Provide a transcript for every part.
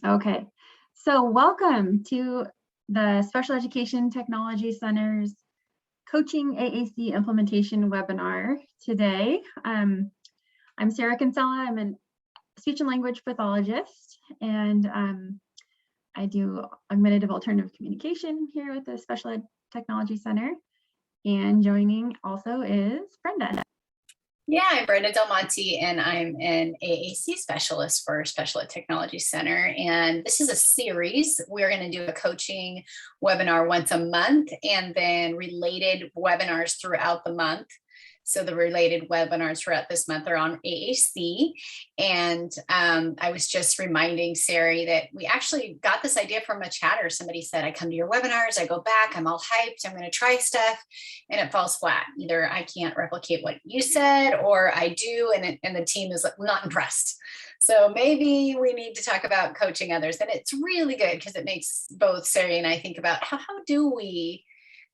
Okay, so welcome to the Special Education Technology Center's Coaching AAC Implementation webinar today. I'm Sarah Kinsella. I'm a speech and language pathologist, and I do Augmentative Alternative Communication here at the Special Ed Technology Center. And joining also is Brenda. Yeah, I'm Brenda Monte, and I'm an AAC specialist for Special Ed Technology Center. And this is a series. We're going to do a coaching webinar once a month and then related webinars throughout the month. So the related webinars throughout this month are on AAC. And I was just reminding Sari that we actually got this idea from a chatter. Somebody said, I come to your webinars, I go back, I'm all hyped, I'm going to try stuff, and it falls flat. Either I can't replicate what you said, or I do, and the team is not impressed. So maybe we need to talk about coaching others. And it's really good because it makes both Sari and I think about how do we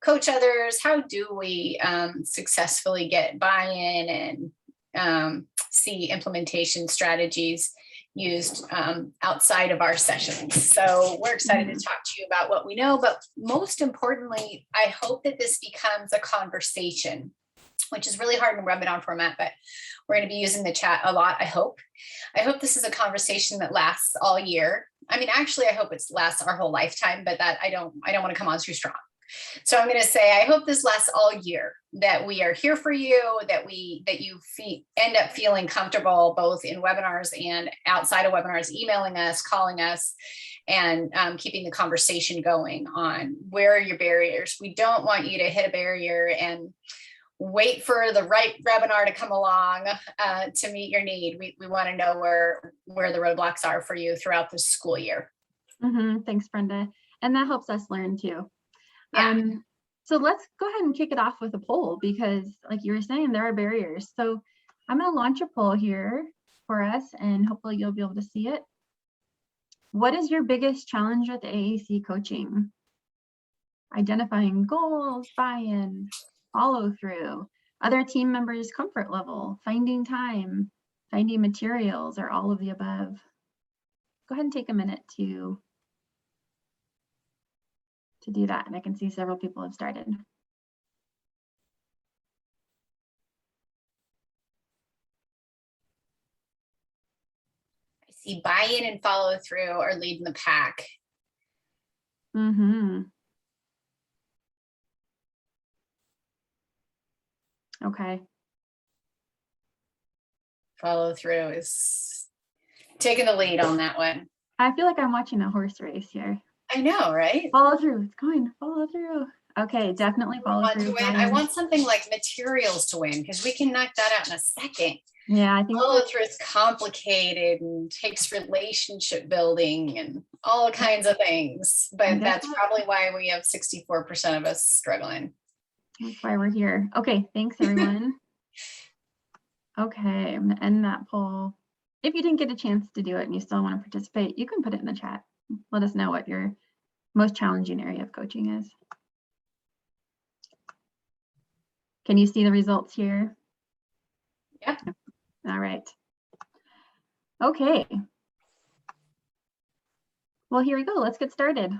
coach others? How do we successfully get buy-in and see implementation strategies used outside of our sessions? So we're excited to talk to you about what we know, but most importantly, I hope that this becomes a conversation, which is really hard in webinar format, but we're going to be using the chat a lot. I hope this is a conversation that lasts all year. I mean, actually, I hope it lasts our whole lifetime, but that I don't want to come on too strong. So I'm going to say, I hope this lasts all year, that we are here for you, that you end up feeling comfortable both in webinars and outside of webinars, emailing us, calling us, and keeping the conversation going on where are your barriers. We don't want you to hit a barrier and wait for the right webinar to come along to meet your need. We want to know where the roadblocks are for you throughout the school year. Thanks, Brenda. And that helps us learn too. Yeah. So let's go ahead and kick it off with a poll, because like you were saying, there are barriers. So I'm going to launch a poll here for us, and hopefully you'll be able to see it. What is your biggest challenge with AAC coaching? Identifying goals, buy-in, follow through, other team members' comfort level, finding time, finding materials, or all of the above. Go ahead and take a minute to do that. And I can see several people have started. I see buy-in and follow through are leading the pack. Okay. Follow through is taking the lead on that one. I feel like I'm watching a horse race here. I know, right? Follow through. It's going. Follow through. Okay, definitely follow through. I want something like materials to win, because we can knock that out in a second. Yeah, I think follow through is complicated and takes relationship building and all kinds of things. But that's probably why we have 64% of us struggling. That's why we're here. Okay, thanks everyone. Okay, I'm gonna end that poll. If you didn't get a chance to do it and you still want to participate, you can put it in the chat. Let us know what your most challenging area of coaching is. Can you see the results here? Yeah. All right. Okay. Well, here we go. Let's get started.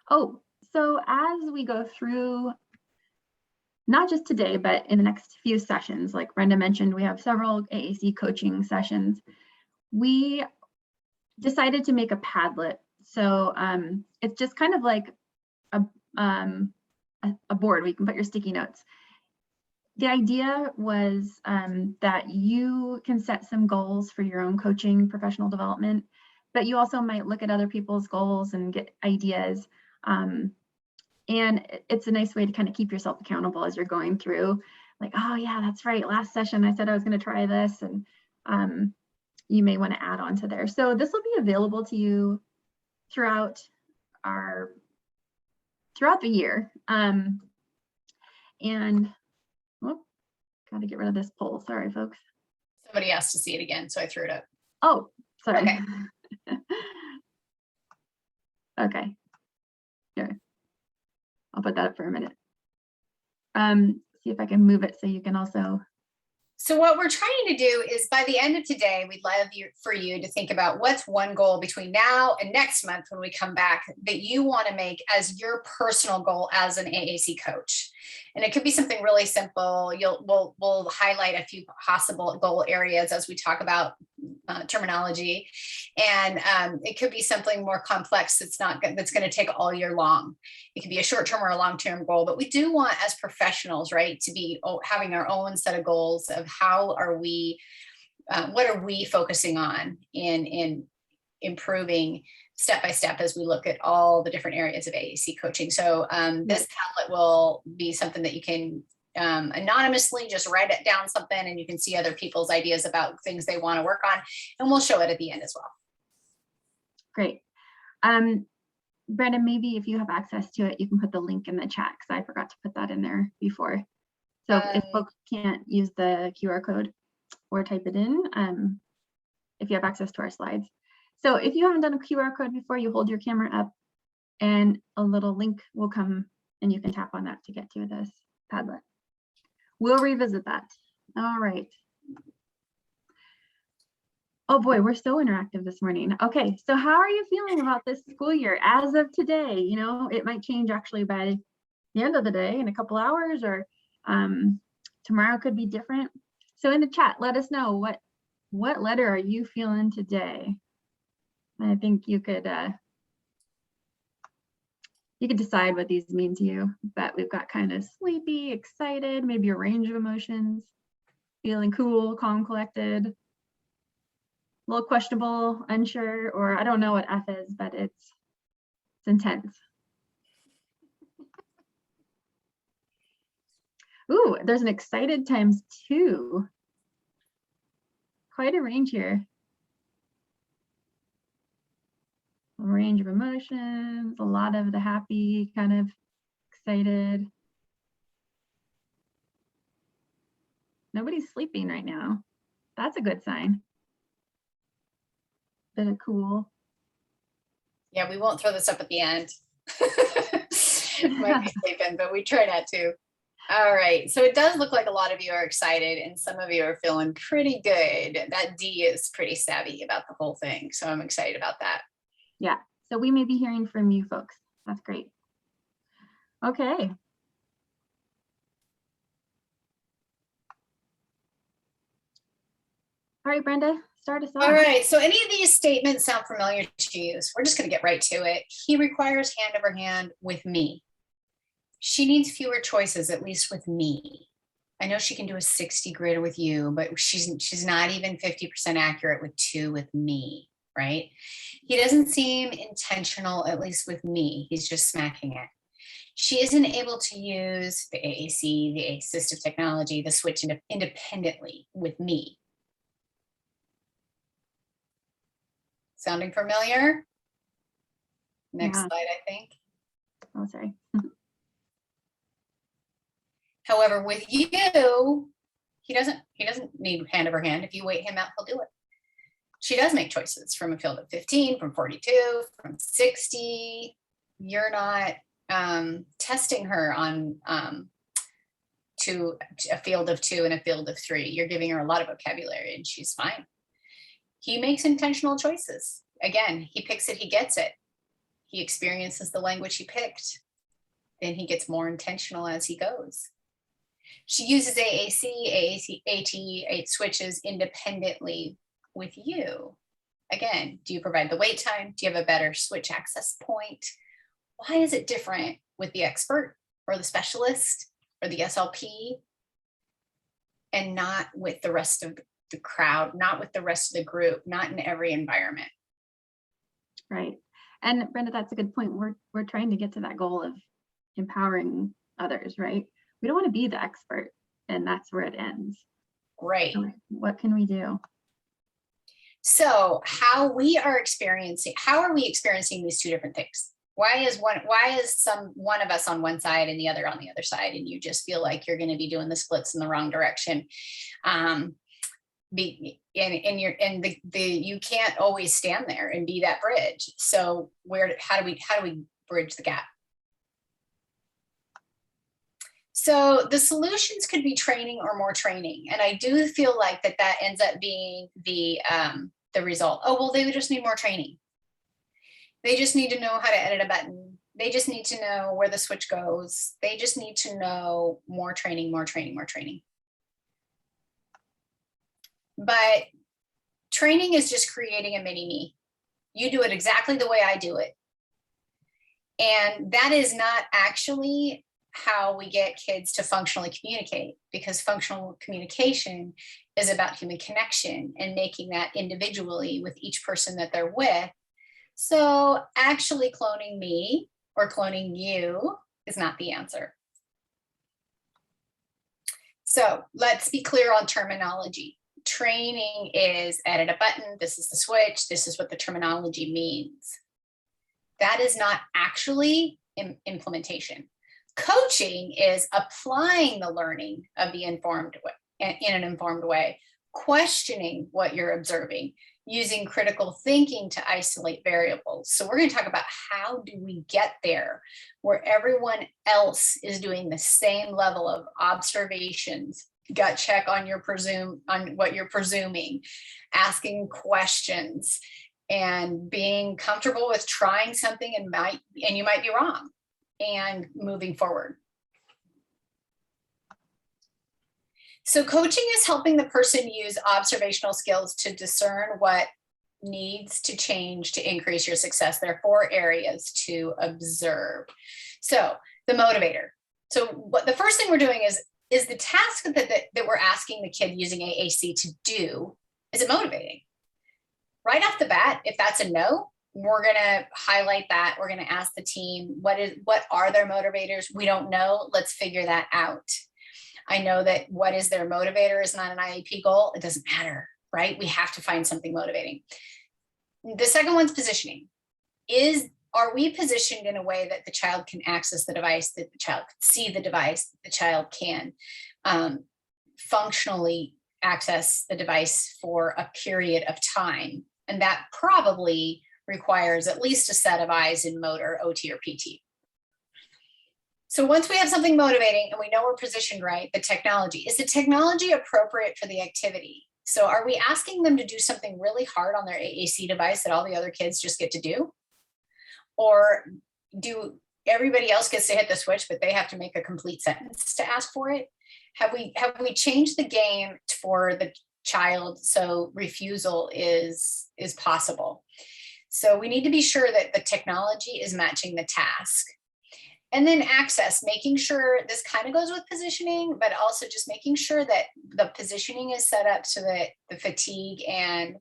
Oh, so as we go through, not just today, but in the next few sessions, like Brenda mentioned, we have several AAC coaching sessions. We decided to make a Padlet. So it's just kind of like a board where you can put your sticky notes. The idea was that you can set some goals for your own coaching professional development, but you also might look at other people's goals and get ideas. And it's a nice way to kind of keep yourself accountable as you're going through, like, oh yeah, that's right. Last session, I said I was going to try this, and you may want to add on to there. So this will be available to you throughout the year. And got to get rid of this poll. Sorry, folks. Somebody asked to see it again, so I threw it up. Oh, sorry. Okay. Okay. Here. I'll put that up for a minute. See if I can move it so you can also So what we're trying to do is by the end of today, we'd love for you to think about what's one goal between now and next month when we come back that you want to make as your personal goal as an AAC coach. And it could be something really simple. We'll highlight a few possible goal areas as we talk about terminology. And it could be something more complex that's going to take all year long. It could be a short-term or a long-term goal, but we do want as professionals, right, to be having our own set of goals of how are we, what are we focusing on in improving step by step as we look at all the different areas of AAC coaching. So this Padlet will be something that you can anonymously just write it down something, and you can see other people's ideas about things they want to work on, and we'll show it at the end as well. Great. Brenda, maybe if you have access to it, you can put the link in the chat because I forgot to put that in there before. So if folks can't use the QR code or type it in, if you have access to our slides. So if you haven't done a QR code before, you hold your camera up and a little link will come and you can tap on that to get to this Padlet. We'll revisit that. All right. Oh boy, we're so interactive this morning. Okay, so how are you feeling about this school year as of today? You know, it might change actually by the end of the day in a couple hours, or tomorrow could be different. So in the chat, let us know what letter are you feeling today? I think you could decide what these mean to you, but we've got kind of sleepy, excited, maybe a range of emotions, feeling cool, calm, collected, a little questionable, unsure, or I don't know what F is, but it's intense. Ooh, there's an excited times 2. Quite a range here. A range of emotions, a lot of the happy, kind of excited. Nobody's sleeping right now. That's a good sign. Bit of cool. Yeah, we won't throw this up at the end. Might be sleeping, but we try not to. All right, so it does look like a lot of you are excited and some of you are feeling pretty good. That D is pretty savvy about the whole thing, so I'm excited about that. Yeah, so we may be hearing from you folks. That's great. Okay. All right, Brenda, start us off. All right, so any of these statements sound familiar to you? So we're just going to get right to it. He requires hand over hand with me. She needs fewer choices, at least with me. I know she can do a 60 grid with you, but she's not even 50% accurate with 2 with me, right? He doesn't seem intentional, at least with me. He's just smacking it. She isn't able to use the AAC, the assistive technology, the switch independently with me. Sounding familiar? Next slide, I think. Oh, sorry. However, with you, he doesn't need hand over hand. If you wait him out, he'll do it. She does make choices from a field of 15, from 42, from 60. You're not testing her on to a field of 2 and a field of 3. You're giving her a lot of vocabulary and she's fine. He makes intentional choices. Again, he picks it, he gets it. He experiences the language he picked. Then he gets more intentional as he goes. She uses AAC, AT switches independently with you. Again, do you provide the wait time? Do you have a better switch access point? Why is it different with the expert or the specialist or the SLP and not with the rest of the crowd, not with the rest of the group, not in every environment? Right. And Brenda, that's a good point. We're trying to get to that goal of empowering others, right? We don't want to be the expert, and that's where it ends. Right. So what can we do? So how are we experiencing these 2 different things? Why is one of us on one side and the other on the other side, and you just feel like you're going to be doing the splits in the wrong direction? You can't always stand there and be that bridge. So how do we bridge the gap? So the solutions could be training or more training. And I do feel like that ends up being the result. Oh, well, they would just need more training. They just need to know how to edit a button. They just need to know where the switch goes. They just need to know more training, more training, more training. But training is just creating a mini me. You do it exactly the way I do it. And that is not actually how we get kids to functionally communicate, because functional communication is about human connection and making that individually with each person that they're with. So actually cloning me or cloning you is not the answer. So let's be clear on terminology. Training is edit a button. This is the switch. This is what the terminology means. That is not actually implementation. Coaching is applying the learning of the informed way, in an informed way, questioning what you're observing, using critical thinking to isolate variables. So we're going to talk about how do we get there where everyone else is doing the same level of observations, gut check on what you're presuming, asking questions, and being comfortable with trying something and you might be wrong, and moving forward. So coaching is helping the person use observational skills to discern what needs to change to increase your success. There are 4 areas to observe. So the motivator. So what the first thing we're doing is the task that we're asking the kid using AAC to do, is it motivating? Right off the bat, if that's a no, we're going to highlight that. We're going to ask the team, what are their motivators? We don't know. Let's figure that out. I know that what is their motivator is not an IEP goal. It doesn't matter, right? We have to find something motivating. The second one's positioning. Are we positioned in a way that the child can access the device, that the child can see the device, that the child can functionally access the device for a period of time? And that probably requires at least a set of eyes in motor, OT, or PT. So once we have something motivating and we know we're positioned right, the technology. Is the technology appropriate for the activity? So are we asking them to do something really hard on their AAC device that all the other kids just get to do? Or do everybody else gets to hit the switch, but they have to make a complete sentence to ask for it? Have we changed the game for the child so refusal is possible? So we need to be sure that the technology is matching the task. And then access, making sure this kind of goes with positioning, but also just making sure that the positioning is set up so that the fatigue and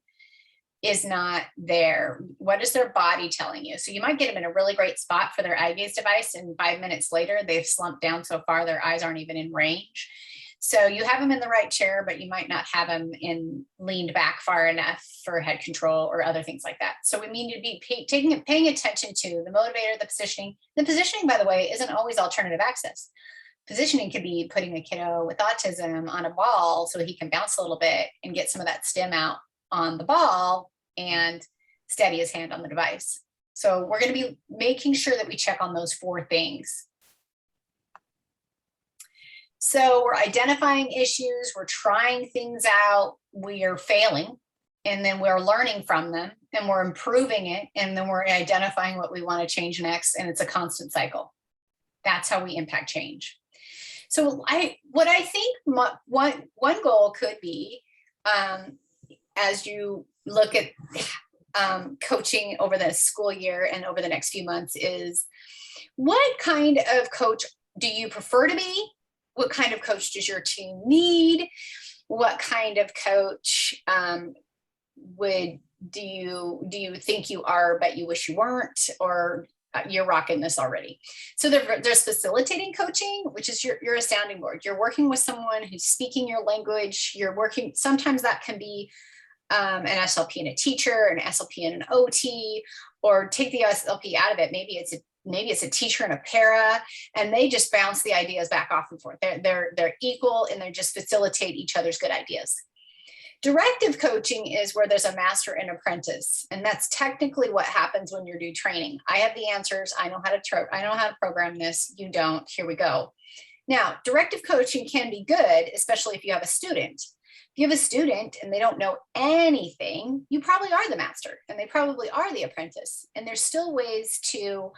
is not there. What is their body telling you? So you might get them in a really great spot for their eye gaze device, and 5 minutes later, they've slumped down so far their eyes aren't even in range. So you have them in the right chair, but you might not have them leaned back far enough for head control or other things like that. So we need to be paying attention to the motivator, the positioning. The positioning, by the way, isn't always alternative access. Positioning could be putting a kiddo with autism on a ball so he can bounce a little bit and get some of that stim out on the ball and steady his hand on the device. So we're going to be making sure that we check on those 4 things. So we're identifying issues, we're trying things out, we are failing, and then we're learning from them, and we're improving it, and then we're identifying what we want to change next, and it's a constant cycle. That's how we impact change. So what I think one goal could be, as you look at coaching over the school year and over the next few months, is what kind of coach do you prefer to be? What kind of coach does your team need? What kind of coach do you think you are, but you wish you weren't, or you're rocking this already? So there's facilitating coaching, which is your a sounding board. You're working with someone who's speaking your language. Sometimes that can be an SLP and a teacher, an SLP and an OT, or take the SLP out of it. Maybe it's a teacher and a para, and they just bounce the ideas back off and forth. They're equal, and they just facilitate each other's good ideas. Directive coaching is where there's a master and apprentice, and that's technically what happens when you're doing training. I have the answers. I know how to program this. You don't. Here we go. Now, directive coaching can be good, especially if you have a student. If you have a student and they don't know anything, you probably are the master and they probably are the apprentice. And there's still ways to,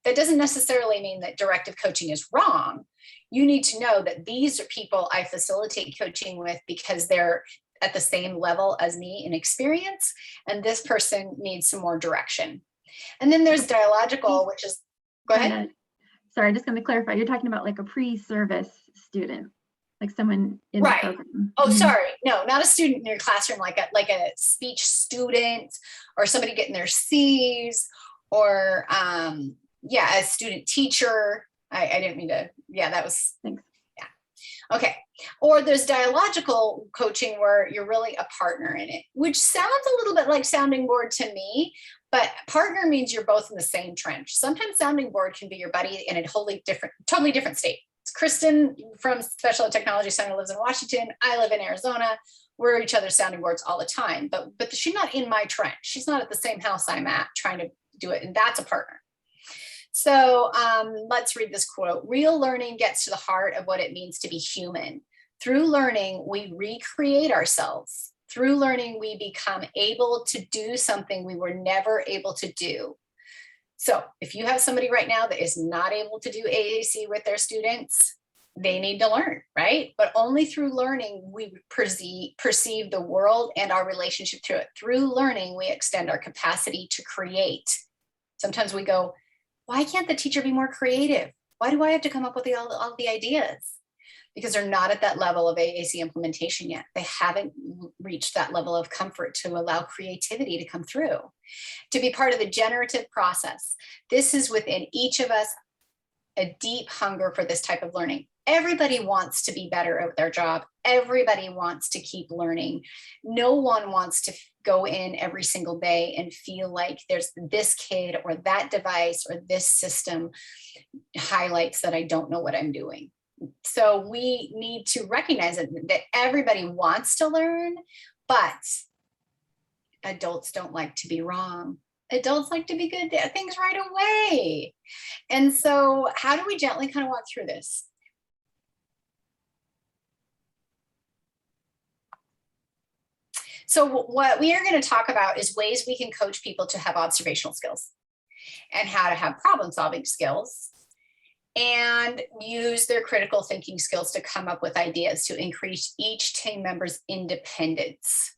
that doesn't necessarily mean that directive coaching is wrong. You need to know that these are people I facilitate coaching with because they're at the same level as me in experience, and this person needs some more direction. And then there's dialogical, which is, go ahead. Sorry, just going to clarify. You're talking about like a pre-service student, like someone in Right. the program. Oh, sorry. No, not a student in your classroom, like a speech student or somebody getting their C's or, a student teacher. I didn't mean to, that was, Thanks. Yeah. Okay. Or there's dialogical coaching where you're really a partner in it, which sounds a little bit like sounding board to me, but partner means you're both in the same trench. Sometimes sounding board can be your buddy in a totally different state. It's Kristen from Special Ed Technology Center lives in Washington. I live in Arizona. We're each other's sounding boards all the time, but she's not in my trench. She's not at the same house I'm at trying to do it. And that's a partner. So let's read this quote. Real learning gets to the heart of what it means to be human. Through learning, we recreate ourselves. Through learning, we become able to do something we were never able to do. So if you have somebody right now that is not able to do AAC with their students, they need to learn, right? But only through learning, we perceive the world and our relationship to it. Through learning, we extend our capacity to create. Sometimes we go, why can't the teacher be more creative? Why do I have to come up with all the ideas? Because they're not at that level of AAC implementation yet. They haven't reached that level of comfort to allow creativity to come through, to be part of the generative process. This is within each of us, a deep hunger for this type of learning. Everybody wants to be better at their job. Everybody wants to keep learning. No one wants to go in every single day and feel like there's this kid or that device or this system highlights that I don't know what I'm doing. So we need to recognize that everybody wants to learn, but adults don't like to be wrong. Adults like to be good at things right away. And so how do we gently kind of walk through this? So what we are going to talk about is ways we can coach people to have observational skills and how to have problem solving skills and use their critical thinking skills to come up with ideas to increase each team member's independence.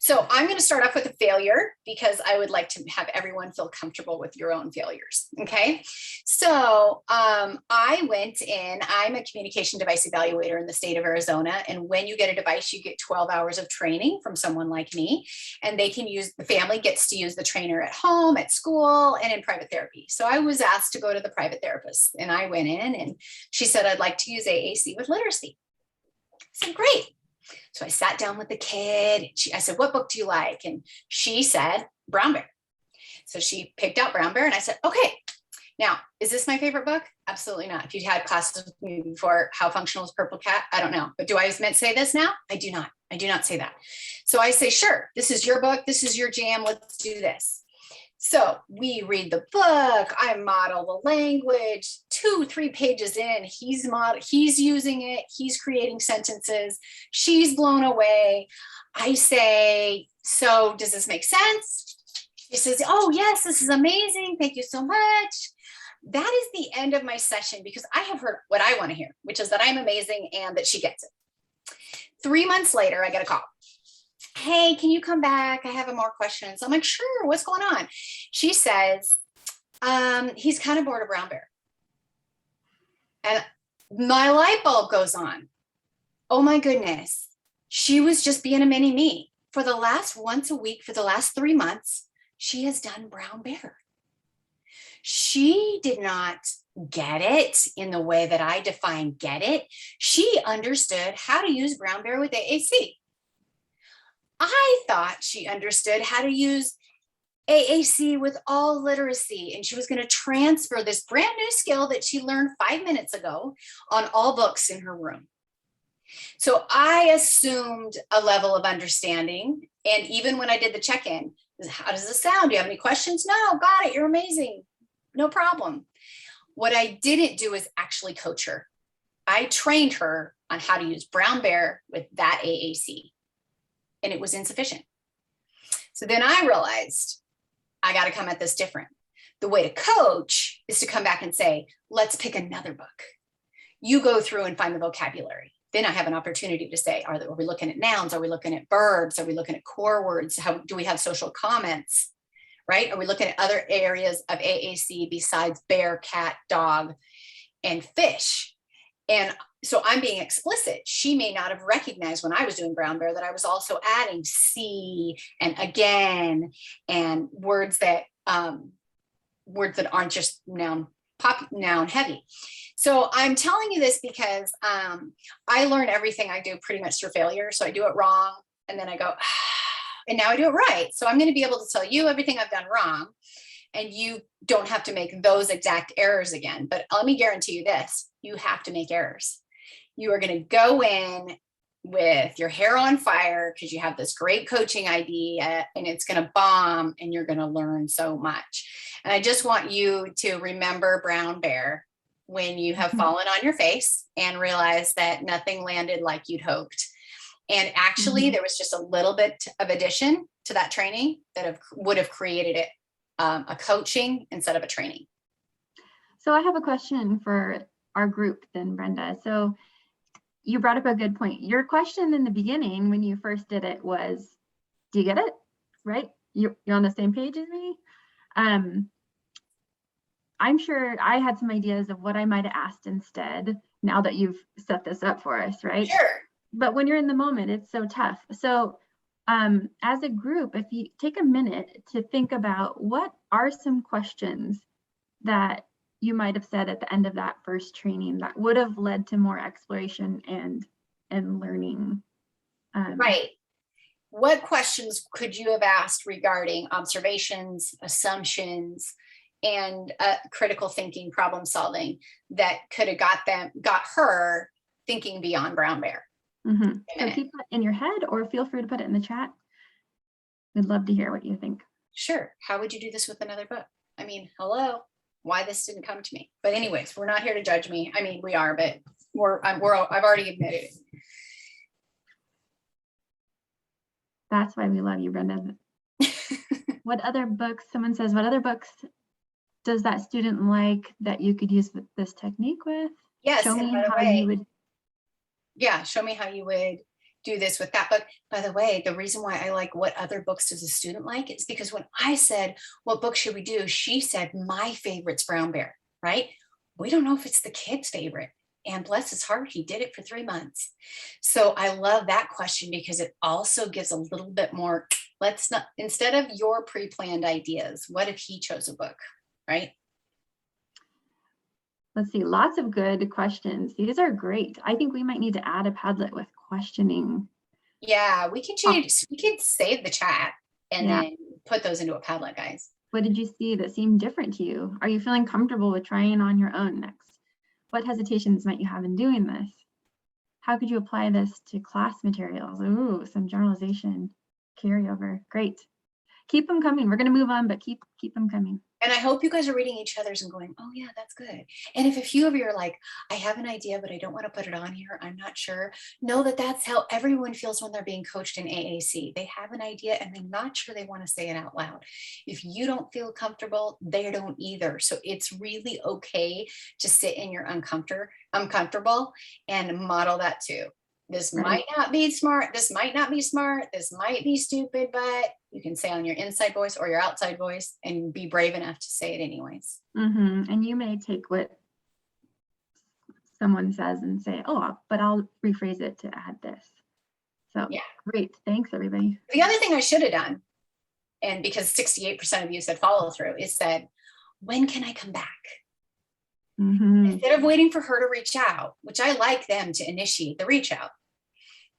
So I'm going to start off with a failure because I would like to have everyone feel comfortable with your own failures. Okay. So I went in, I'm a communication device evaluator in the state of Arizona. And when you get a device, you get 12 hours of training from someone like me, and they can use, the family gets to use the trainer at home, at school, and in private therapy. So I was asked to go to the private therapist, and I went in and she said, I'd like to use AAC with literacy. I said, great. So I sat down with the kid. I said, what book do you like? And she said, Brown Bear. So she picked out Brown Bear, and I said, okay, now, is this my favorite book? Absolutely not. If you'd had classes with me before, How Functional is Purple Cat? I don't know. But do I meant to say this now? I do not. I do not say that. So I say, sure, this is your book. This is your jam. Let's do this. So we read the book, I model the language, 2-3 pages in, he's using it, he's creating sentences, she's blown away. I say, so does this make sense? She says, oh yes, this is amazing, thank you so much. That is the end of my session because I have heard what I want to hear, which is that I'm amazing and that she gets it. 3 months later, I get a call. Hey, can you come back? I have more questions. I'm like, sure, what's going on? She says, he's kind of bored of Brown Bear. And my light bulb goes on. Oh my goodness. She was just being a mini me. For the last once a week, for the last 3 months, she has done Brown Bear. She did not get it in the way that I define get it. She understood how to use Brown Bear with AAC. I thought she understood how to use AAC with all literacy, and she was going to transfer this brand new skill that she learned 5 minutes ago on all books in her room. So I assumed a level of understanding. And even when I did the check-in, how does this sound? Do you have any questions? No, got it. You're amazing. No problem. What I didn't do is actually coach her. I trained her on how to use Brown Bear with that AAC, and it was insufficient. So then I realized I got to come at this different. The way to coach is to come back and say, let's pick another book. You go through and find the vocabulary. Then I have an opportunity to say, are we looking at nouns? Are we looking at verbs? Are we looking at core words? How do we have social comments, right? Are we looking at other areas of AAC besides bear, cat, dog, and fish? And so I'm being explicit. She may not have recognized when I was doing Brown Bear that I was also adding see and again and words that aren't just noun heavy. So I'm telling you this because I learn everything I do pretty much through failure. So I do it wrong and then I go, and now I do it right. So I'm going to be able to tell you everything I've done wrong, and you don't have to make those exact errors again. But let me guarantee you this, you have to make errors. You are going to go in with your hair on fire because you have this great coaching idea and it's going to bomb and you're going to learn so much. And I just want you to remember Brown Bear when you have fallen on your face and realized that nothing landed like you'd hoped. And actually there was just a little bit of addition to that training that would have created it a coaching instead of a training. So I have a question for our group then, Brenda. So you brought up a good point. Your question in the beginning when you first did it was, do you get it? Right? You're on the same page as me. I'm sure I had some ideas of what I might have asked instead now that you've set this up for us, right? Sure. But when you're in the moment, it's so tough. So as a group, if you take a minute to think about what are some questions that you might have said at the end of that first training that would have led to more exploration and learning. Right. What questions could you have asked regarding observations, assumptions, and critical thinking, problem solving that could have got her thinking beyond Brown Bear? So keep that in your head or feel free to put it in the chat. We'd love to hear what you think. Sure. How would you do this with another book? I mean, hello, why this didn't come to me. But anyways, we're not here to judge me. I mean, we are, but I've already admitted it. That's why we love you, Brenda. What other books, someone says, what other books does that student like that you could use this technique with? Yes. Show me how you would. Yeah, show me how you would do this with that book. By the way, the reason why I like what other books does a student like is because when I said, what book should we do? She said, my favorite's Brown Bear, right? We don't know if it's the kid's favorite. And bless his heart, he did it for 3 months. So I love that question because it also gives a little bit more, instead of your pre-planned ideas, what if he chose a book, right? Let's see, lots of good questions. These are great. I think we might need to add a Padlet with questioning. Yeah, we can save the chat and then put those into a Padlet, guys. What did you see that seemed different to you? Are you feeling comfortable with trying on your own next? What hesitations might you have in doing this? How could you apply this to class materials? Ooh, some generalization carryover. Great. Keep them coming. We're going to move on, but keep them coming. And I hope you guys are reading each other's and going, oh yeah, that's good. And if a few of you are like, I have an idea, but I don't want to put it on here, I'm not sure. Know that that's how everyone feels when they're being coached in AAC. They have an idea and they're not sure they want to say it out loud. If you don't feel comfortable, they don't either. So it's really okay to sit in your uncomfortable and model that too. This might not be smart. This might not be smart. This might be stupid, but you can say on your inside voice or your outside voice and be brave enough to say it anyways. And you may take what someone says and say, oh, but I'll rephrase it to add this. So yeah, great. Thanks, everybody. The other thing I should have done, and because 68% of you said follow through, is said, when can I come back? Instead of waiting for her to reach out, which I like them to initiate the reach out,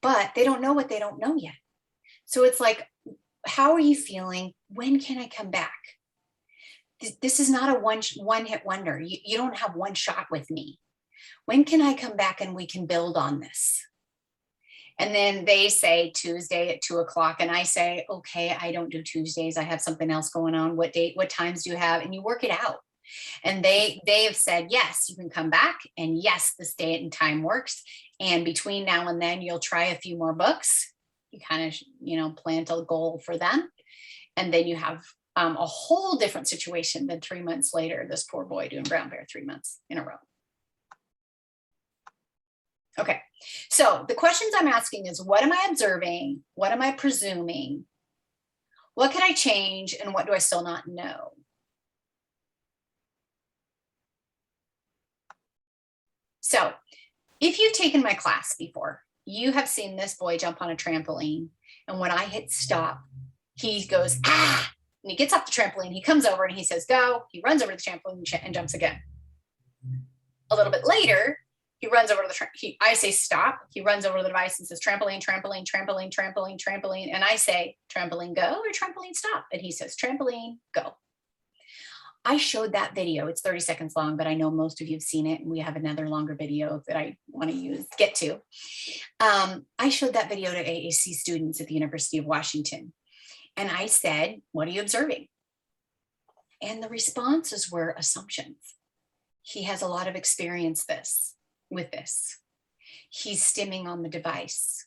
but they don't know what they don't know yet. So it's like, how are you feeling? When can I come back? This is not a one hit wonder. You don't have one shot with me. When can I come back and we can build on this? And then they say Tuesday at 2:00. And I say, okay, I don't do Tuesdays. I have something else going on. What date, what times do you have? And you work it out. And they have said, yes, you can come back, and yes, this date and time works. And between now and then, you'll try a few more books. You kind of, plant a goal for them. And then you have a whole different situation than 3 months later, this poor boy doing brown bear 3 months in a row. Okay, so the questions I'm asking is, what am I observing? What am I presuming? What can I change? And what do I still not know? So if you've taken my class before, you have seen this boy jump on a trampoline. And when I hit stop, he goes, ah, and he gets off the trampoline. He comes over and he says, go. He runs over to the trampoline and jumps again. A little bit later, he runs over to the, I say stop. He runs over to the device and says trampoline, trampoline, trampoline, trampoline, trampoline. And I say trampoline go or trampoline stop. And he says trampoline go. I showed that video. It's 30 seconds long, but I know most of you have seen it. And we have another longer video that I want to get to. I showed that video to AAC students at the University of Washington. And I said, what are you observing? And the responses were assumptions. He has a lot of experience with this. He's stimming on the device.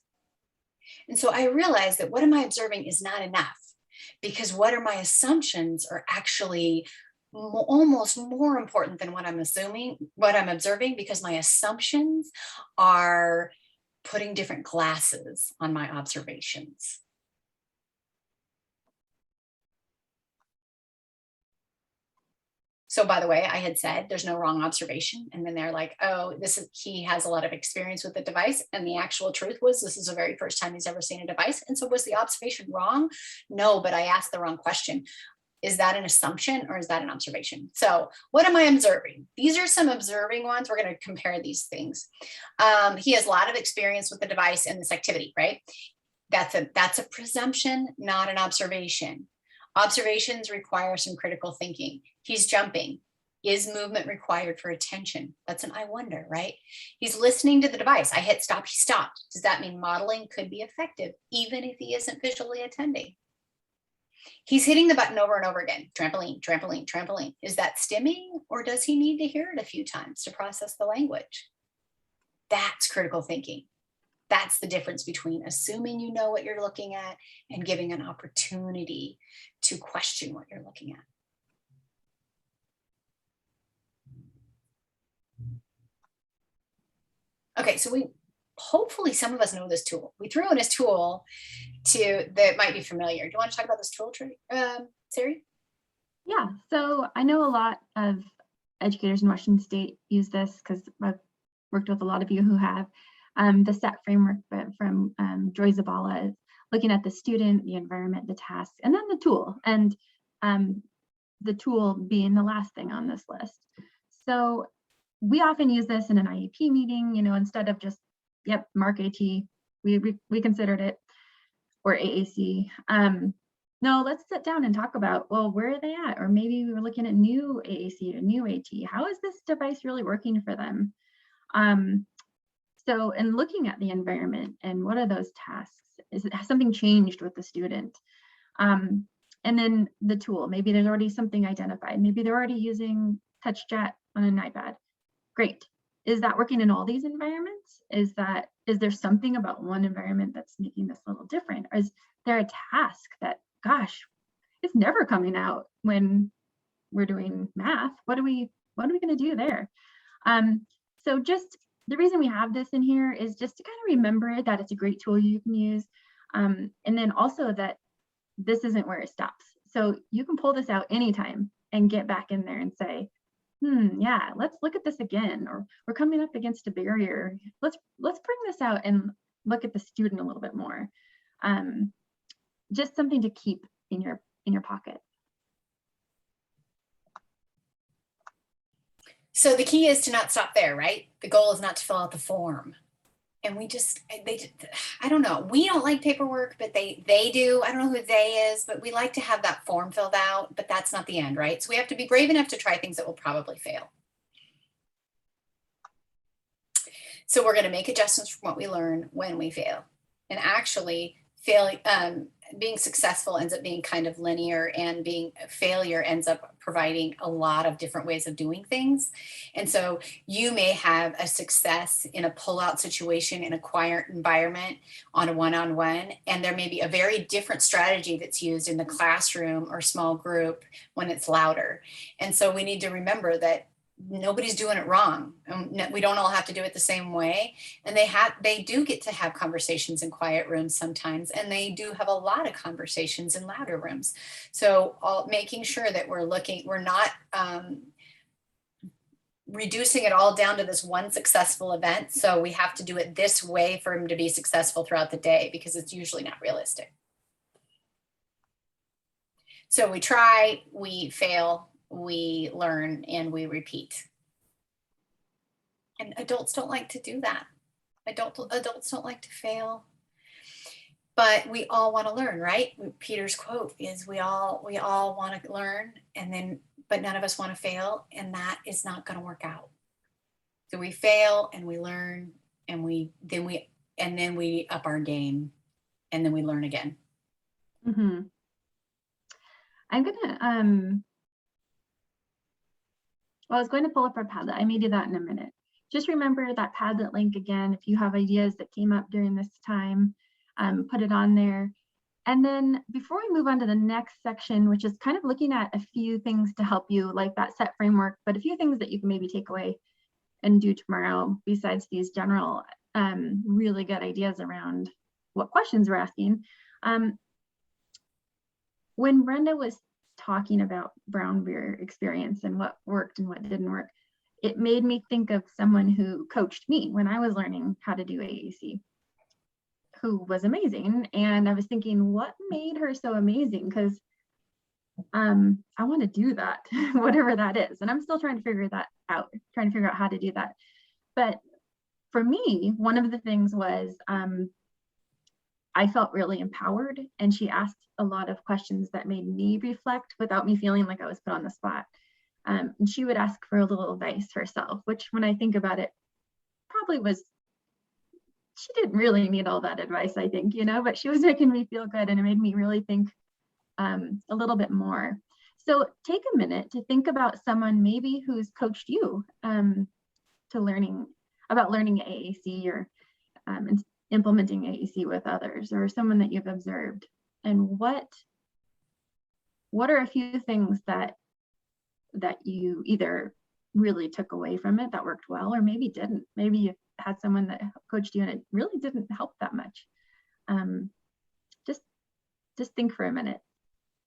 And so I realized that what am I observing is not enough, because what are my assumptions are actually almost more important than what I'm observing, because my assumptions are putting different glasses on my observations. So by the way, I had said there's no wrong observation. And then they're like, oh, he has a lot of experience with the device. And the actual truth was, this is the very first time he's ever seen a device. And so was the observation wrong? No, but I asked the wrong question. Is that an assumption or is that an observation? So what am I observing? These are some observing ones. We're going to compare these things. He has a lot of experience with the device and this activity, right? That's a presumption, not an observation. Observations require some critical thinking. He's jumping. Is movement required for attention? That's an I wonder, right? He's listening to the device. I hit stop, he stopped. Does that mean modeling could be effective, even if he isn't visually attending? He's hitting the button over and over again. Trampoline, trampoline, trampoline. Is that stimming, or does he need to hear it a few times to process the language? That's critical thinking. That's the difference between assuming you know what you're looking at and giving an opportunity to question what you're looking at. Okay, so hopefully some of us know this tool. We threw in this tool that might be familiar. Do you want to talk about this tool, Sari? Yeah, so I know a lot of educators in Washington State use this because I've worked with a lot of you who have. The SET framework from Joy Zabala is looking at the student, the environment, the task, and then the tool, and the tool being the last thing on this list. So we often use this in an IEP meeting, instead of just, yep, mark AT, we considered it, or AAC. No, let's sit down and talk about, well, where are they at? Or maybe we were looking at new AAC or new AT. How is this device really working for them? So in looking at the environment and what are those tasks, has something changed with the student? And then the tool, maybe there's already something identified. Maybe they're already using touch chat on an iPad. Great. Is that working in all these environments? Is there something about one environment that's making this a little different? Or is there a task that, gosh, it's never coming out when we're doing math? What are we going to do there? So just the reason we have this in here is just to kind of remember that it's a great tool you can use. And then also that this isn't where it stops. So you can pull this out anytime and get back in there and say, yeah, let's look at this again, or we're coming up against a barrier. Let's bring this out and look at the student a little bit more. Just something to keep in your pocket. So the key is to not stop there, right? The goal is not to fill out the form. And I don't know. We don't like paperwork, but they do. I don't know who they is, but we like to have that form filled out, but that's not the end, right? So we have to be brave enough to try things that will probably fail. So we're going to make adjustments from what we learn when we fail. And actually being successful ends up being kind of linear, and being failure ends up providing a lot of different ways of doing things. And so you may have a success in a pull-out situation in a quiet environment on a one-on-one, and there may be a very different strategy that's used in the classroom or small group when it's louder. And so we need to remember that nobody's doing it wrong. We don't all have to do it the same way. And they do get to have conversations in quiet rooms sometimes, and they do have a lot of conversations in louder rooms. So making sure that we're not reducing it all down to this one successful event. So we have to do it this way for them to be successful throughout the day, because it's usually not realistic. So we try, we fail, we learn, and we repeat. And adults don't like to do that. Adults don't like to fail, but we all want to learn, right? Peter's quote is, we all want to learn, but none of us want to fail, and that is not going to work out. So we fail and we learn, and then we up our game, and then we learn again. Mm-hmm. I'm gonna well, I was going to pull up our Padlet. I may do that in a minute. Just remember that Padlet link again. If you have ideas that came up during this time, put it on there. And then before we move on to the next section, which is kind of looking at a few things to help you, like that set framework, but a few things that you can maybe take away and do tomorrow, besides these general, really good ideas around what questions we're asking. When Brenda was talking about brown beer experience and what worked and what didn't work, it made me think of someone who coached me when I was learning how to do AAC, who was amazing. And I was thinking, what made her so amazing? Because I want to do that, whatever that is. And I'm still trying to figure that out, trying to figure out how to do that. But for me, one of the things was I felt really empowered, and she asked a lot of questions that made me reflect without me feeling like I was put on the spot. And she would ask for a little advice herself, which when I think about it, probably was, she didn't really need all that advice, I think, but she was making me feel good, and it made me really think a little bit more. So take a minute to think about someone maybe who's coached you to learning AAC or implementing AAC with others, or someone that you've observed, and what are a few things that you either really took away from it that worked well, or maybe didn't. Maybe you had someone that coached you and it really didn't help that much. Just think for a minute.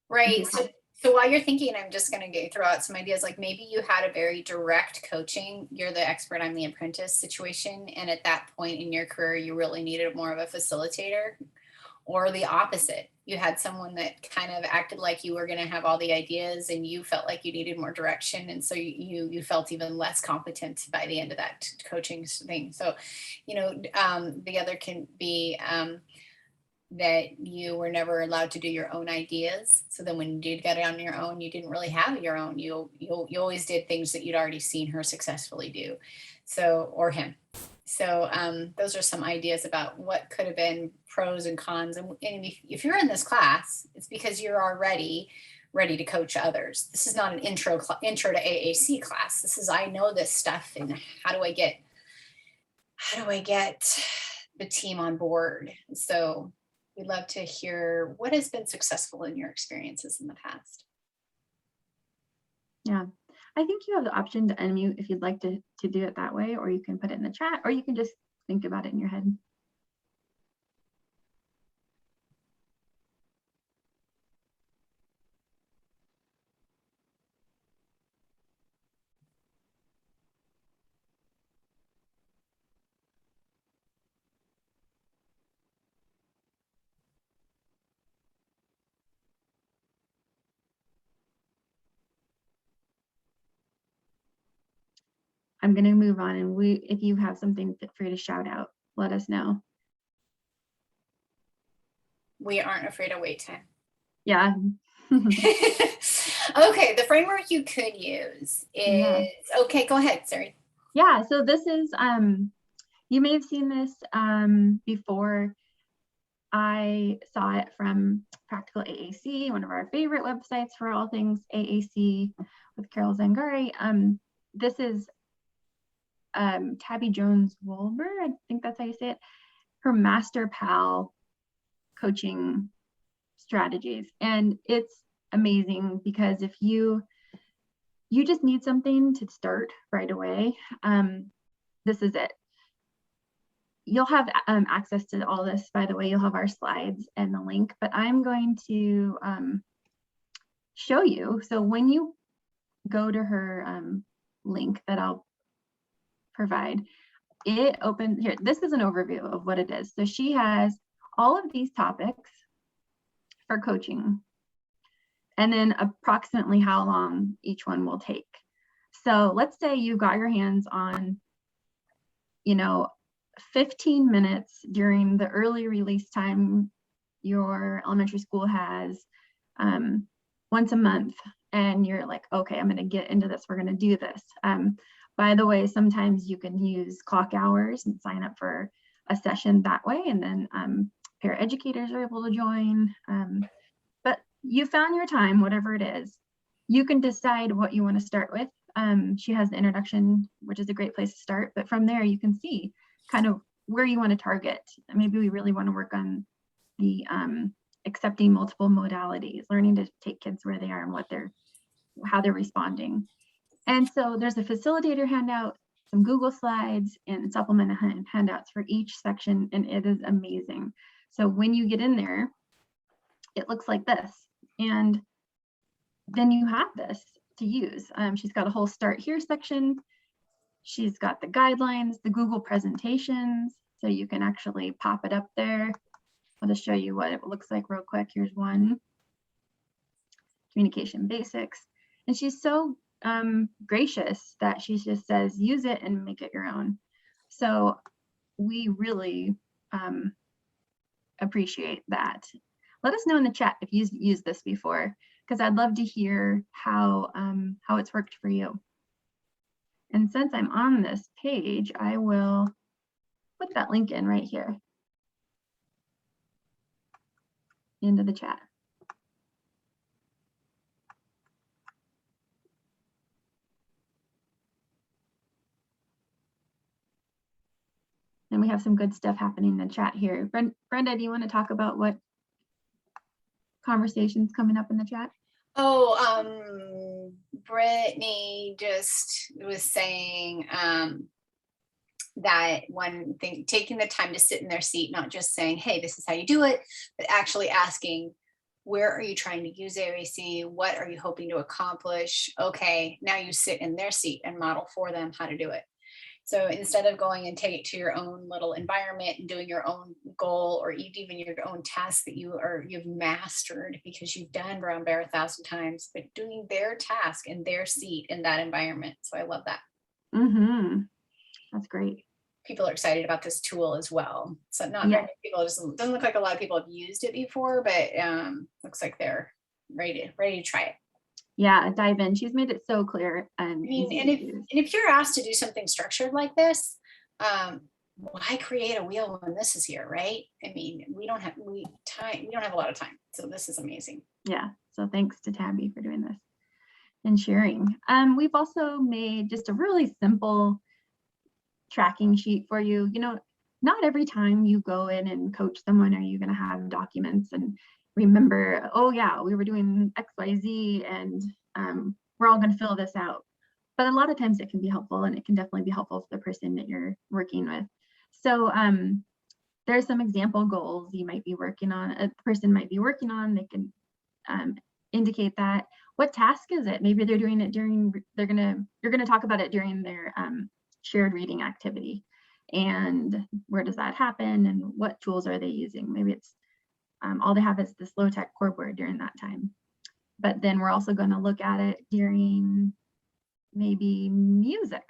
Right. So while you're thinking, I'm just going to throw out some ideas. Like maybe you had a very direct coaching, you're the expert, I'm the apprentice situation. And at that point in your career, you really needed more of a facilitator, or the opposite. You had someone that kind of acted like you were going to have all the ideas, and you felt like you needed more direction. And so you felt even less competent by the end of that coaching thing. So, the other can be, that you were never allowed to do your own ideas. So then when you did get it on your own, you didn't really have your own. You always did things that you'd already seen her successfully do. So, or him. So those are some ideas about what could have been pros and cons. And if you're in this class, it's because you're already ready to coach others. This is not an intro to AAC class. This is, I know this stuff, and how do I get the team on board? So we'd love to hear what has been successful in your experiences in the past. Yeah, I think you have the option to unmute if you'd like to do it that way, or you can put it in the chat, or you can just think about it in your head. I'm going to move on, and if you have something free to shout out, let us know. We aren't afraid of wait time. Yeah. Okay, the framework you could use is, okay, go ahead, sorry. Yeah, so this is, you may have seen this before. I saw it from Practical AAC, one of our favorite websites for all things AAC with Carol Zangari. This is Tabby Jones-Wolber, I think that's how you say it, her Master Pal coaching strategies. And it's amazing because if you just need something to start right away, this is it. You'll have access to all this, by the way. You'll have our slides and the link, but I'm going to show you. So when you go to her link that I'll provide, it opens here. This is an overview of what it is. So she has all of these topics for coaching, and then approximately how long each one will take. So let's say you got your hands on, 15 minutes during the early release time your elementary school has once a month, and you're like, okay, I'm going to get into this. We're going to do this. By the way, sometimes you can use clock hours and sign up for a session that way, and then paraeducators are able to join. But you found your time, whatever it is. You can decide what you want to start with. She has the introduction, which is a great place to start. But from there, you can see kind of where you want to target. Maybe we really want to work on the accepting multiple modalities, learning to take kids where they are and how they're responding. And so there's a facilitator handout, some Google slides, and supplemental handouts for each section, and it is amazing. So when you get in there, it looks like this, and then you have this to use. She's got a whole start here section. She's got the guidelines, the Google presentations, so you can actually pop it up there. I'll just show you what it looks like real quick. Here's one, communication basics. And she's so gracious that she just says, use it and make it your own. So we really appreciate that. Let us know in the chat if you've used this before, because I'd love to hear how it's worked for you. And since I'm on this page, I will put that link in right here into the chat. And we have some good stuff happening in the chat here. Brenda, do you want to talk about what conversations coming up in the chat? Oh, Brittany just was saying that one thing, taking the time to sit in their seat, not just saying, hey, this is how you do it, but actually asking, where are you trying to use AAC? What are you hoping to accomplish? Okay, now you sit in their seat and model for them how to do it. So instead of going and take it to your own little environment and doing your own goal or even your own task that you've mastered because you've done brown bear 1,000 times, but doing their task in their seat in that environment. So I love that. Mm-hmm. That's great. People are excited about this tool as well. So not many people, doesn't look like a lot of people have used it before, but looks like they're ready to try it. Yeah, dive in. She's made it so clear. And if you're asked to do something structured like this, why create a wheel when this is here, right? I mean, we don't have a lot of time. So this is amazing. Yeah. So thanks to Tabby for doing this and sharing. We've also made just a really simple tracking sheet for you. Not every time you go in and coach someone are you going to have documents and remember, oh yeah, we were doing XYZ and we're all going to fill this out. But a lot of times it can be helpful, and it can definitely be helpful for the person that you're working with. So there's some example goals you might be working on, a person might be working on. They can indicate that. What task is it? Maybe they're doing it during, you're gonna talk about it during their shared reading activity. And where does that happen? And what tools are they using? Maybe it's all they have is this low-tech core board during that time. But then we're also going to look at it during maybe music.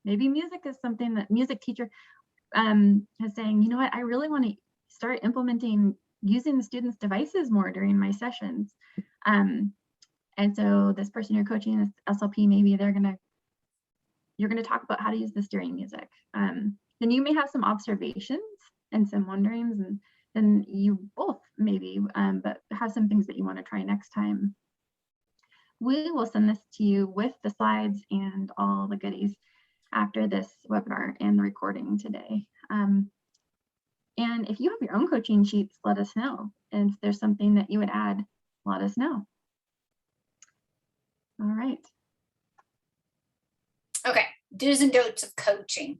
Maybe music is something that music teacher is saying, you know what, I really want to start implementing using the students' devices more during my sessions. And so this person you're coaching, this SLP, maybe you're going to talk about how to use this during music. Then you may have some observations and some wonderings and then you both maybe, but have some things that you want to try next time. We will send this to you with the slides and all the goodies after this webinar and the recording today. And if you have your own coaching sheets, let us know. And if there's something that you would add, let us know. All right. Okay, do's and don'ts of coaching.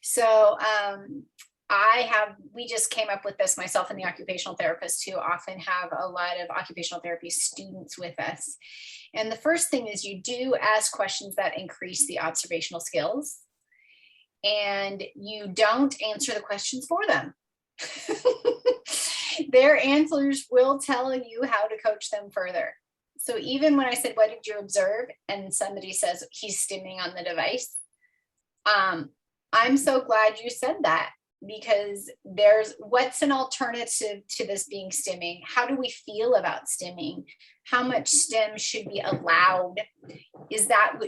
So we just came up with this, myself and the occupational therapist, who often have a lot of occupational therapy students with us. And the first thing is you do ask questions that increase the observational skills, and you don't answer the questions for them. Their answers will tell you how to coach them further. So even when I said, what did you observe? And somebody says he's stimming on the device. I'm so glad you said that, because what's an alternative to this being stimming? How do we feel about stimming? How much stim should be allowed? Is that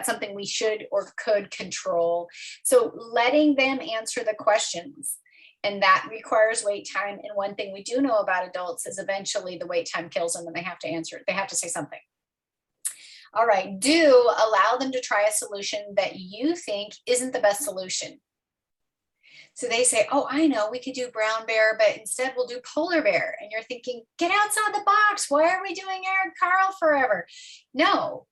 something we should or could control? So letting them answer the questions, and that requires wait time. And one thing we do know about adults is eventually the wait time kills them and they have to answer it. They have to say something. All right, do allow them to try a solution that you think isn't the best solution. So they say, oh, I know, we could do brown bear, but instead we'll do polar bear. And you're thinking, get outside the box. Why are we doing Eric Carl forever? No,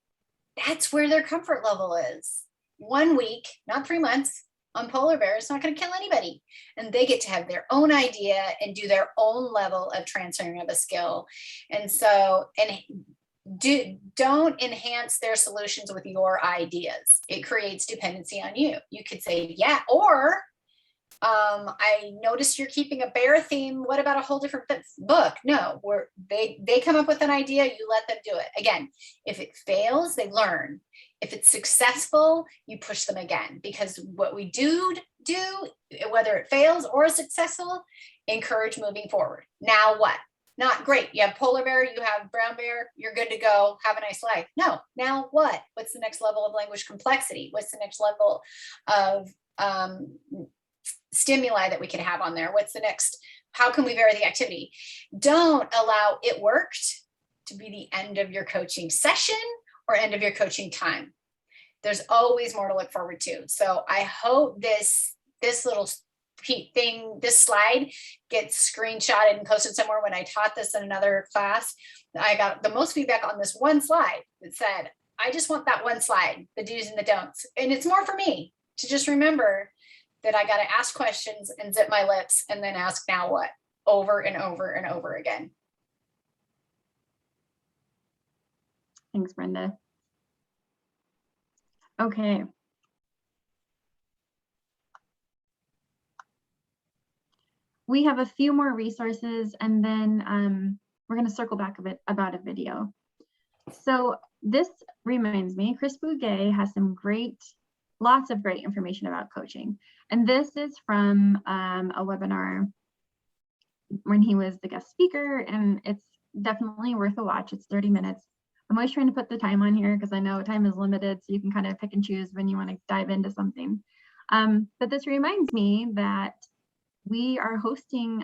that's where their comfort level is. 1 week, not 3 months, on polar bear, it's not going to kill anybody. And they get to have their own idea and do their own level of transferring of a skill. And so, don't enhance their solutions with your ideas. It creates dependency on you. You could say, yeah, or I noticed you're keeping a bear theme. What about a whole different book? No, they come up with an idea, you let them do it. Again, if it fails, they learn. If it's successful, you push them again, because what we do, whether it fails or is successful, encourage moving forward. Now what? Not great. You have polar bear, you have brown bear, you're good to go. Have a nice life. No, now what? What's the next level of language complexity? What's the next level of stimuli that we can have on there? What's the next? How can we vary the activity? Don't allow it worked to be the end of your coaching session or end of your coaching time. There's always more to look forward to. So I hope this little thing, this slide gets screenshotted and posted somewhere. When I taught this in another class, I got the most feedback on this one slide that said, I just want that one slide, the do's and the don'ts. And it's more for me to just remember that I got to ask questions and zip my lips and then ask now what, over and over and over again. Thanks, Brenda. Okay. We have a few more resources, and then we're going to circle back a bit about a video. So this reminds me, Chris Bouguet has lots of great information about coaching. And this is from a webinar when he was the guest speaker, and it's definitely worth a watch. It's 30 minutes. I'm always trying to put the time on here because I know time is limited, so you can kind of pick and choose when you want to dive into something. But this reminds me that we are hosting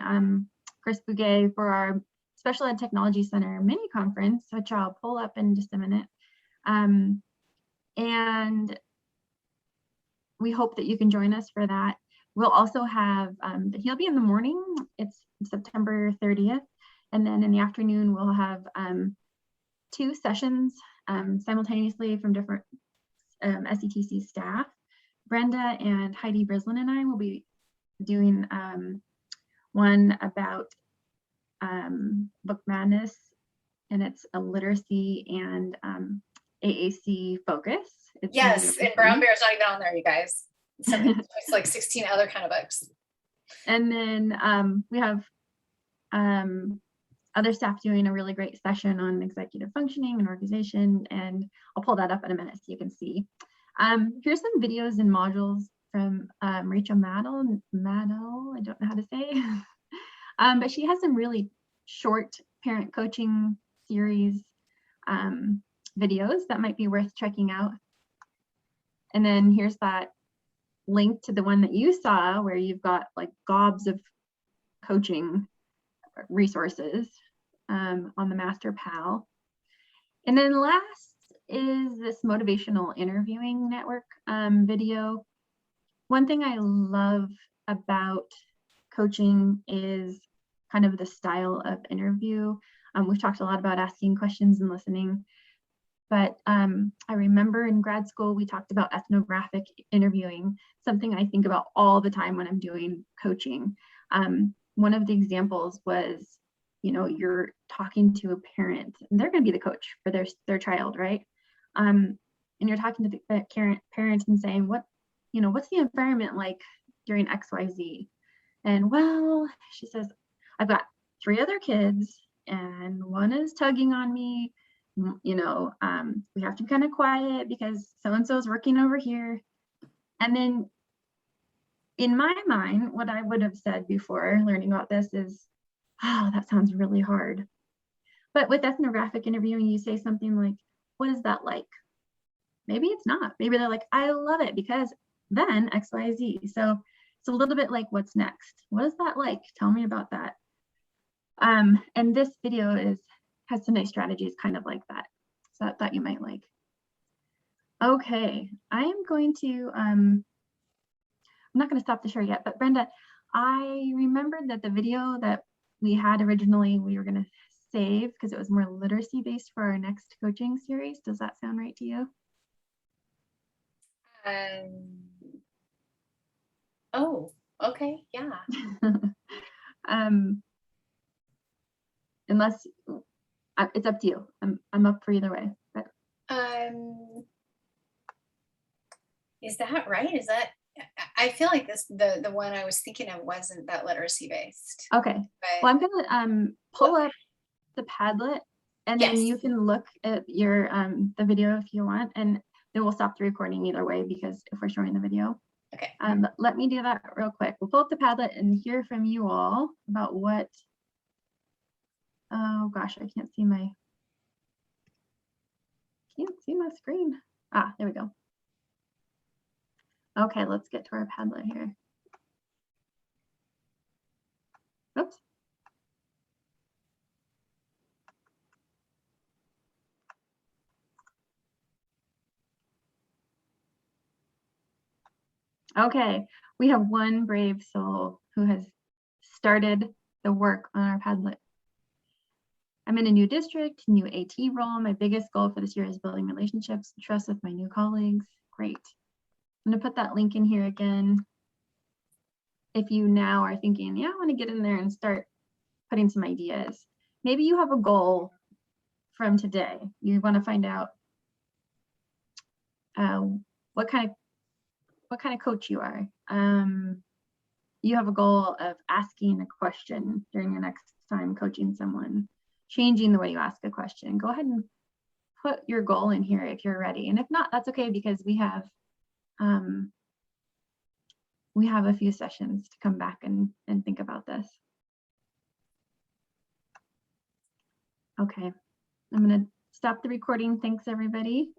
Chris Bouguet for our Special Ed Technology Center mini conference, which I'll pull up in just a minute. And we hope that you can join us for that. We'll also have, he'll be in the morning, it's September 30th. And then in the afternoon, we'll have 2 sessions simultaneously from different SETC staff. Brenda and Heidi Brislin and I will be doing one about Book Madness, and it's a literacy and AAC focus. Yes, and Brown Bear's not even on there, you guys. It's like 16 other kind of books. And then we have other staff doing a really great session on executive functioning and organization, and I'll pull that up in a minute so you can see. Here's some videos and modules from Rachel Maddle, I don't know how to say, but she has some really short parent coaching series videos that might be worth checking out. And then here's that link to the one that you saw where you've got like gobs of coaching resources on the Master Pal. And then last is this motivational interviewing network video. One thing I love about coaching is kind of the style of interview. We've talked a lot about asking questions and listening, but I remember in grad school, we talked about ethnographic interviewing, something I think about all the time when I'm doing coaching. One of the examples was, you know, you're talking to a parent, and they're going to be the coach for their child, right? And you're talking to the parent and saying, what's the environment like during XYZ? And well, she says, I've got 3 other kids and one is tugging on me. You know, we have to be kind of quiet because so-and-so is working over here. And then in my mind, what I would have said before learning about this is, oh, that sounds really hard. But with ethnographic interviewing, you say something like, what is that like? Maybe it's not. Maybe they're like, I love it because then X, Y, Z. So it's a little bit like, what's next? What is that like? Tell me about that. And this video has some nice strategies kind of like that. So I thought you might like. Okay, I am going to, I'm not going to stop the share yet, but Brenda, I remembered that the video that we had originally, we were going to save because it was more literacy based for our next coaching series. Does that sound right to you? Oh, okay, yeah. Unless it's up to you. I'm up for either way. But. Is that right? Is that? I feel like the one I was thinking of wasn't that literacy based. Okay. But, well, I'm gonna pull up the Padlet, and then you can look at your the video if you want, and then we'll stop the recording either way because if we're showing the video. Okay. Let me do that real quick. We'll pull up the Padlet and hear from you all about what. Oh gosh, I can't see my screen. Ah, there we go. Okay, let's get to our Padlet here. Oops. Okay, we have one brave soul who has started the work on our Padlet. I'm in a new district, new AT role. My biggest goal for this year is building relationships and trust with my new colleagues. Great. I'm gonna put that link in here again. If you now are thinking, yeah, I want to get in there and start putting some ideas. Maybe you have a goal from today. You want to find out what kind of coach you are. You have a goal of asking a question during your next time coaching someone, changing the way you ask a question. Go ahead and put your goal in here if you're ready. And if not, that's okay because we have a few sessions to come back and think about this. Okay, I'm going to stop the recording. Thanks, everybody.